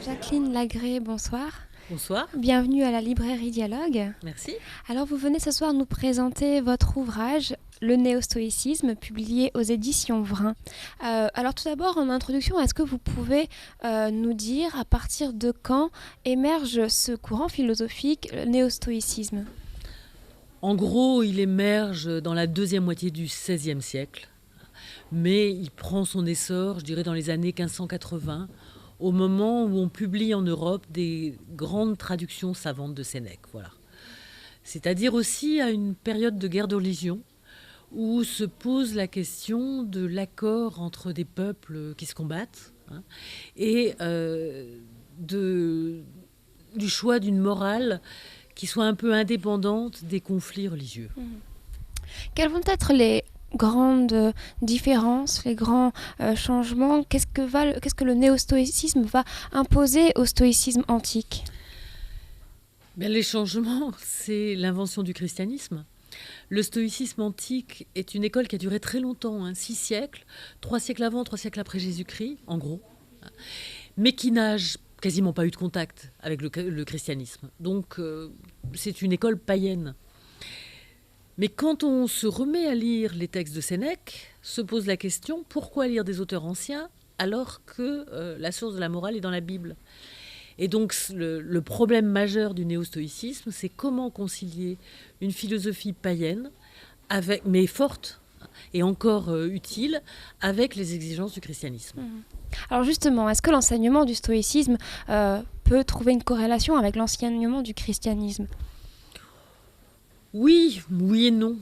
Jacqueline Lagré, bonsoir. Bonsoir. Bienvenue à la librairie Dialogue. Merci. Alors vous venez ce soir nous présenter votre ouvrage « Le néo-stoïcisme » publié aux éditions Vrin. Alors tout d'abord, en introduction, est-ce que vous pouvez nous dire à partir de quand émerge ce courant philosophique, le néo-stoïcisme ? En gros, il émerge dans la deuxième moitié du XVIe siècle, mais il prend son essor, je dirais, dans les années 1580, au moment où on publie en Europe des grandes traductions savantes de Sénèque. Voilà. C'est-à-dire aussi à une période de guerre de religion, où se pose la question de l'accord entre des peuples qui se combattent, et du choix d'une morale qui soit un peu indépendante des conflits religieux. Quels vont être les grandes différences, les grands changements? Qu'est-ce que le néo-stoïcisme va imposer au stoïcisme antique? Bien, les changements, c'est l'invention du christianisme. Le stoïcisme antique est une école qui a duré très longtemps, 6 siècles, 3 siècles avant, 3 siècles après Jésus-Christ, en gros, mais qui n'a quasiment pas eu de contact avec le christianisme. Donc, c'est une école païenne. Mais quand on se remet à lire les textes de Sénèque, se pose la question, pourquoi lire des auteurs anciens alors que la source de la morale est dans la Bible ? Et donc le problème majeur du néo-stoïcisme, c'est comment concilier une philosophie païenne, mais forte et encore utile, avec les exigences du christianisme. Alors justement, est-ce que l'enseignement du stoïcisme peut trouver une corrélation avec l'enseignement du christianisme ? Oui et non.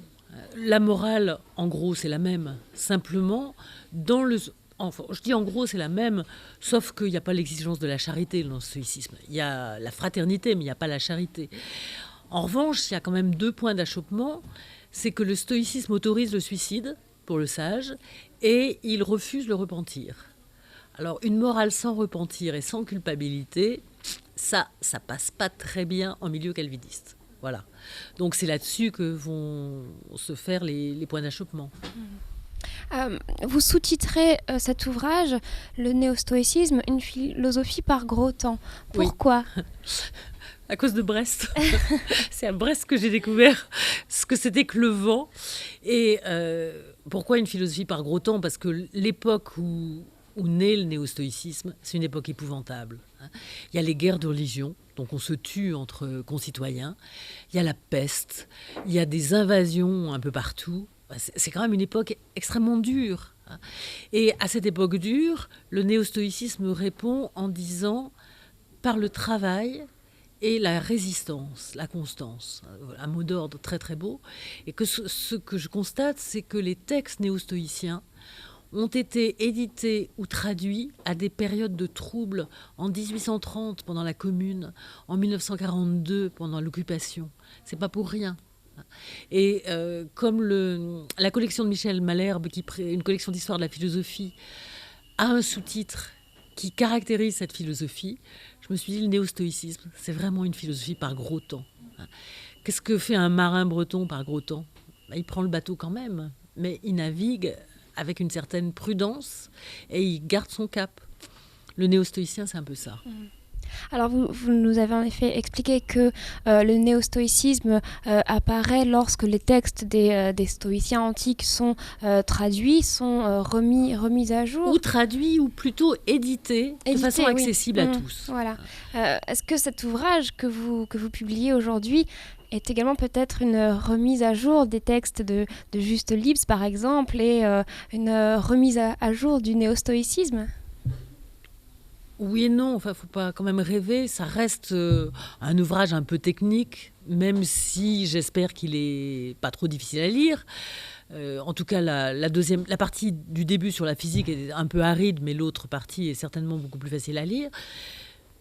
La morale, en gros, c'est la même. Simplement, je dis en gros, c'est la même, sauf qu'il n'y a pas l'exigence de la charité dans le stoïcisme. Il y a la fraternité, mais il n'y a pas la charité. En revanche, il y a quand même 2 points d'achoppement. C'est que le stoïcisme autorise le suicide pour le sage et il refuse le repentir. Alors, une morale sans repentir et sans culpabilité, ça passe pas très bien en milieu calviniste. Voilà. Donc, c'est là-dessus que vont se faire les points d'achoppement. Vous sous-titrez cet ouvrage « Le néo-stoïcisme, une philosophie par gros temps ». Pourquoi ? Oui. À cause de Brest. C'est à Brest que j'ai découvert ce que c'était que le vent. Et pourquoi une philosophie par gros temps ? Parce que l'époque où naît le néo-stoïcisme, c'est une époque épouvantable. Il y a les guerres de religion, donc on se tue entre concitoyens. Il y a la peste, il y a des invasions un peu partout. C'est quand même une époque extrêmement dure. Et à cette époque dure, le néo-stoïcisme répond en disant par le travail et la résistance, la constance, un mot d'ordre très très beau. Et que ce que je constate, c'est que les textes néo-stoïciens ont été édités ou traduits à des périodes de troubles en 1830 pendant la Commune, en 1942 pendant l'occupation. C'est pas pour rien. Et comme la collection de Michel Malherbe, une collection d'histoire de la philosophie, a un sous-titre qui caractérise cette philosophie, je me suis dit le néo-stoïcisme, c'est vraiment une philosophie par gros temps. Qu'est-ce que fait un marin breton par gros temps ? Il prend le bateau quand même, mais il navigue avec une certaine prudence et il garde son cap. Le néo-stoïcien, c'est un peu ça. Alors vous nous avez en effet expliqué que le néo-stoïcisme apparaît lorsque les textes des stoïciens antiques sont traduits, sont remis à jour. Ou traduits, ou plutôt édités de façon accessible à tous. Voilà. Est-ce que cet ouvrage que vous publiez aujourd'hui est également peut-être une remise à jour des textes de Juste Lips, par exemple, et une remise à jour du néo-stoïcisme ? Oui et non, enfin, faut pas quand même rêver. Ça reste un ouvrage un peu technique, même si j'espère qu'il est pas trop difficile à lire. En tout cas, la partie du début sur la physique est un peu aride, mais l'autre partie est certainement beaucoup plus facile à lire.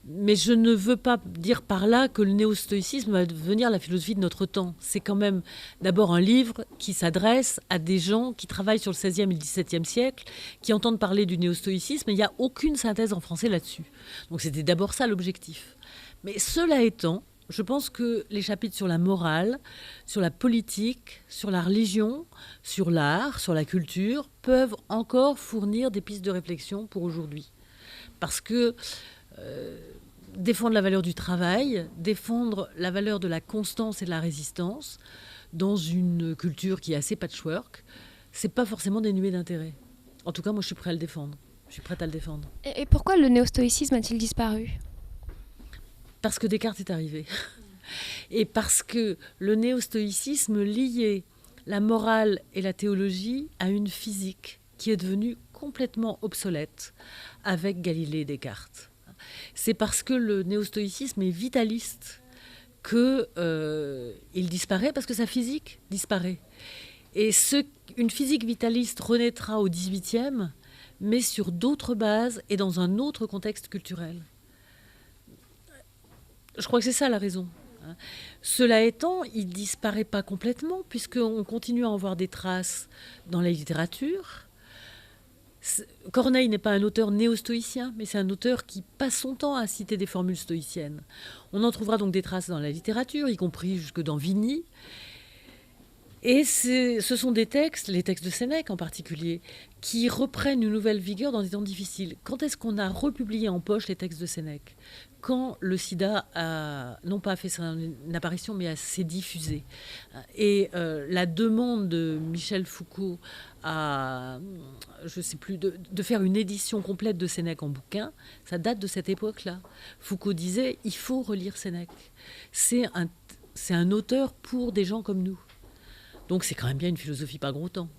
Mais je ne veux pas dire par là que le néo-stoïcisme va devenir la philosophie de notre temps. C'est quand même d'abord un livre qui s'adresse à des gens qui travaillent sur le XVIe et le XVIIe siècle, qui entendent parler du néo-stoïcisme, et il n'y a aucune synthèse en français là-dessus. Donc c'était d'abord ça l'objectif. Mais cela étant, Je pense que les chapitres sur la morale, sur la politique, sur la religion, sur l'art, sur la culture, peuvent encore fournir des pistes de réflexion pour aujourd'hui. Parce que défendre la valeur du travail, défendre la valeur de la constance et de la résistance dans une culture qui est assez patchwork, c'est pas forcément dénué d'intérêt. En tout cas, moi, je suis prête à le défendre. Je suis prête à le défendre. Et pourquoi le néostoïcisme a-t-il disparu ? Parce que Descartes est arrivé. Et parce que le néostoïcisme liait la morale et la théologie à une physique qui est devenue complètement obsolète avec Galilée et Descartes. C'est parce que le néostoïcisme est vitaliste qu'il disparaît, parce que sa physique disparaît. Et une physique vitaliste renaîtra au XVIIIe, mais sur d'autres bases et dans un autre contexte culturel. Je crois que c'est ça la raison. Cela étant, il ne disparaît pas complètement, puisqu'on continue à en voir des traces dans la littérature. Corneille n'est pas un auteur néo-stoïcien, mais c'est un auteur qui passe son temps à citer des formules stoïciennes. On en trouvera donc des traces dans la littérature, y compris jusque dans Vigny. Et ce sont des textes, les textes de Sénèque en particulier, qui reprennent une nouvelle vigueur dans des temps difficiles. Quand est-ce qu'on a republié en poche les textes de Sénèque ? Quand le sida a, non pas fait son apparition, mais s'est diffusé. Et la demande de Michel Foucault à, je ne sais plus, de faire une édition complète de Sénèque en bouquin, ça date de cette époque-là. Foucault disait, il faut relire Sénèque. C'est un auteur pour des gens comme nous. Donc c'est quand même bien une philosophie pas gros temps.